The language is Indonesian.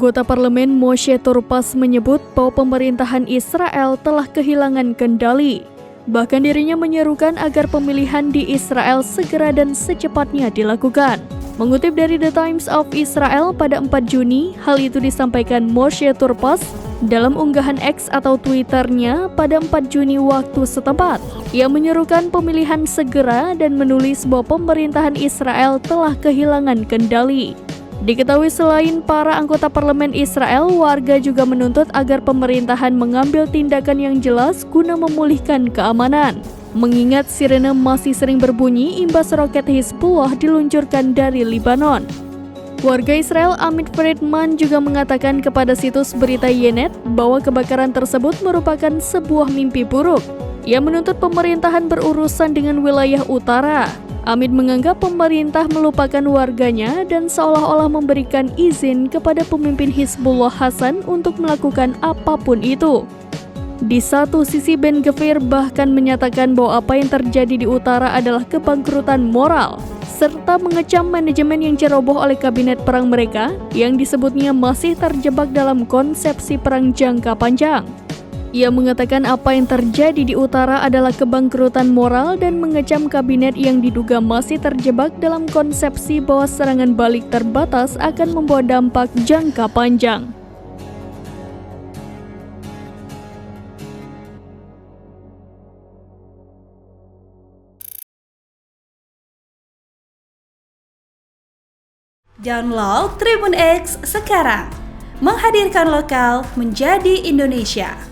Anggota parlemen Moshe Torpas menyebut bahwa pemerintahan Israel telah kehilangan kendali. Bahkan dirinya menyerukan agar pemilihan di Israel segera dan secepatnya dilakukan. Mengutip dari The Times of Israel pada 4 Juni, hal itu disampaikan Moshe Torpas dalam unggahan X atau Twitter-nya pada 4 Juni waktu setempat. Ia menyerukan pemilihan segera dan menulis bahwa pemerintahan Israel telah kehilangan kendali. Diketahui selain para anggota parlemen Israel, warga juga menuntut agar pemerintahan mengambil tindakan yang jelas guna memulihkan keamanan. Mengingat sirene masih sering berbunyi imbas roket Hizbullah diluncurkan dari Lebanon. Warga Israel Amit Friedman juga mengatakan kepada situs berita Ynet bahwa kebakaran tersebut merupakan sebuah mimpi buruk. Ia menuntut pemerintahan berurusan dengan wilayah utara. Amit menganggap pemerintah melupakan warganya dan seolah-olah memberikan izin kepada pemimpin Hizbullah Hasan untuk melakukan apapun itu. Di satu sisi, Ben Gvir bahkan menyatakan bahwa apa yang terjadi di utara adalah kebangkrutan moral, serta mengecam manajemen yang ceroboh oleh kabinet perang mereka yang disebutnya masih terjebak dalam konsepsi perang jangka panjang. Ia mengatakan apa yang terjadi di utara adalah kebangkrutan moral dan mengecam kabinet yang diduga masih terjebak dalam konsepsi bahwa serangan balik terbatas akan membawa dampak jangka panjang. Download Tribun X sekarang, menghadirkan lokal menjadi Indonesia.